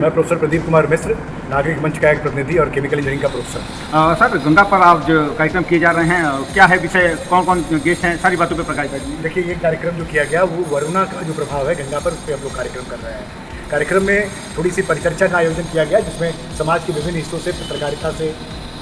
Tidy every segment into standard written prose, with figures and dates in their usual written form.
मैं प्रोफेसर प्रदीप कुमार मिश्र, नागरिक मंच का एक प्रतिनिधि और केमिकल इंजीनियरिंग का प्रोफेसर। सर, गंगा पर आप जो कार्यक्रम किए जा रहे हैं, क्या है विषय, कौन कौन गेस्ट हैं, सारी बातों पर प्रकाश डालिए। देखिए, ये कार्यक्रम जो किया गया वो वरुणा का जो प्रभाव है गंगा पर, उस पर हम लोग कार्यक्रम कर रहे हैं। कार्यक्रम में थोड़ी सी परिचर्चा का आयोजन किया गया, जिसमें समाज के विभिन्न हिस्सों से, पत्रकारिता से,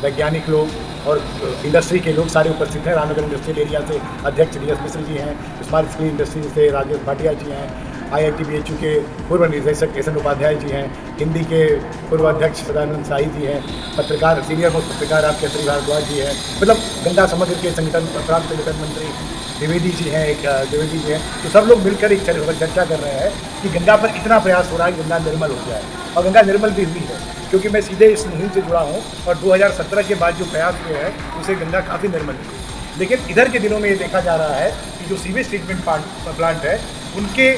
वैज्ञानिक लोग और इंडस्ट्री के लोग सारे उपस्थित हैं। रामनगर इंडस्ट्रियल एरिया से अध्यक्ष डी.एस. मिश्र जी हैं, स्मार्ट स्क्रीन इंडस्ट्री से राजेश भाटिया जी हैं, IIT-BHU के पूर्व निदेशक केशन उपाध्याय जी हैं, हिंदी के पूर्व अध्यक्ष सदानंद शाही जी हैं, पत्रकार सीनियर मोस्ट पत्रकार आप केसरी भारद्वाज जी हैं, मतलब गंगा समग्र के संगठन प्रांत संगठन मंत्री द्विवेदी जी हैं, द्विवेदी जी हैं। तो सब लोग मिलकर एक चर्चा कर रहे हैं कि गंगा पर इतना प्रयास हो रहा है कि गंगा निर्मल हो जाए, और गंगा निर्मल भी हुई है, क्योंकि मैं सीधे इस मुहिम से जुड़ा हूँ और 2017 के बाद जो प्रयास हुए हैं उससे गंगा काफ़ी निर्मल हुई। लेकिन इधर के दिनों में ये देखा जा रहा है कि जो सीवेज ट्रीटमेंट प्लांट है, उनके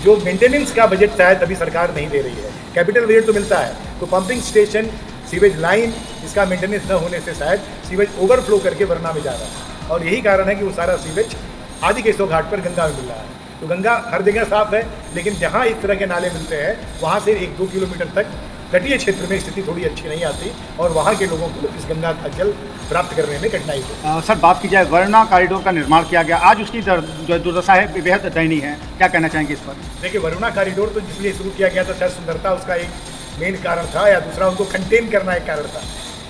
जो मेंटेनेंस का बजट शायद अभी सरकार नहीं दे रही है। कैपिटल बजट तो मिलता है, तो पंपिंग स्टेशन, सीवेज लाइन, इसका मेंटेनेंस न होने से शायद सीवेज ओवरफ्लो करके वरना में जा रहा है, और यही कारण है कि वो सारा सीवेज आदि केशव घाट पर गंगा में मिल रहा है। तो गंगा हर जगह साफ है, लेकिन जहाँ इस तरह के नाले मिलते हैं वहाँ से 1-2 किलोमीटर तक तटीय क्षेत्र में स्थिति थोड़ी अच्छी नहीं आती, और वहाँ के लोगों को इस गंगा का जल प्राप्त करने में कठिनाई होती है। सर, बात की जाए, वरुणा कॉरिडोर का निर्माण किया गया, आज उसकी जो दुर्दशा है बेहद दयनीय है, क्या कहना चाहेंगे इस पर? देखिए, वरुणा कॉरिडोर तो जिसलिए शुरू किया गया था, शायद सुंदरता उसका एक मेन कारण था, या दूसरा उनको कंटेन करना एक कारण था।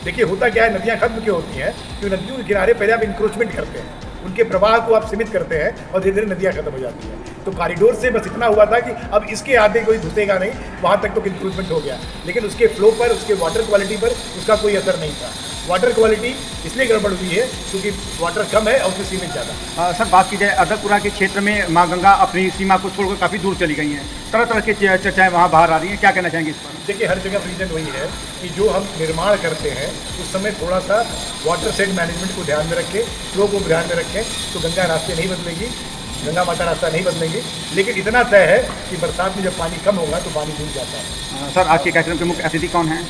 देखिए, होता क्या है, नदियाँ खत्म क्यों होती हैं? क्योंकि नदियों के किनारे पहले आप इंक्रोचमेंट करते हैं, उनके प्रवाह को आप सीमित करते हैं, और धीरे धीरे नदियाँ खत्म हो जाती हैं। तो कॉरिडोर से बस इतना हुआ था कि अब इसके आगे कोई घुसेगा नहीं, वहाँ तक तो इंक्रोचमेंट हो गया, लेकिन उसके फ्लो पर, उसके वाटर क्वालिटी पर उसका कोई असर नहीं था। वाटर क्वालिटी इसलिए गड़बड़ हुई है क्योंकि वाटर कम है और उसमें सीमेंट ज़्यादा। सर, बात की जाए, अदरपुरा के क्षेत्र में माँ गंगा अपनी सीमा को छोड़कर काफ़ी दूर चली गई हैं, तरह तरह की चर्चाएं वहाँ बाहर आ रही हैं, क्या कहना चाहेंगे इस पर? देखिए, हर जगह रीजन वही है कि जो हम निर्माण करते हैं उस समय थोड़ा सा वाटर सेड मैनेजमेंट को ध्यान में रखें, फ्लो को ध्यान में रखें, तो गंगा रास्ते नहीं बदलेगी, गंगा माता रास्ता नहीं बदलेंगी। लेकिन इतना तय है कि बरसात में जब पानी कम होगा तो पानी डूब जाता है। सर, आज के कार्यक्रम के मुख्य अतिथि कौन हैं?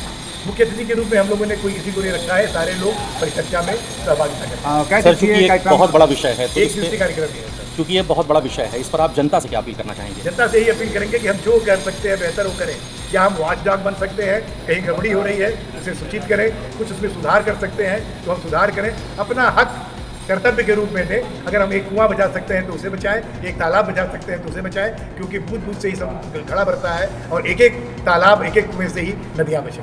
मुख्य अतिथि के रूप में हम लोगों ने कोई किसी को नहीं रखा है, सारे लोग परिचर्चा में सहभागिता करें। सर, चूँकि ये बहुत बड़ा विषय है, तो एक दिवसीय कार्यक्रम नहीं है सर। क्योंकि ये बहुत बड़ा विषय है, इस पर आप जनता से क्या अपील करना चाहेंगे? जनता से यही अपील करेंगे कि हम जो कर सकते हैं बेहतर वो करें। क्या हम वॉचडॉग बन सकते हैं? कहीं गड़बड़ी हो रही है उसे सूचित करें, कुछ उसमें सुधार कर सकते हैं तो हम सुधार करें, अपना हक कर्तव्य के रूप में दें। अगर हम एक कुआं बचा सकते हैं तो उसे बचाएं, एक तालाब बचा सकते हैं तो उसे बचाएं, क्योंकि बूंद बूंद से ही सब खड़ा बढ़ता है, और एक एक तालाब, एक एक कुएं से ही नदियाँ बचें।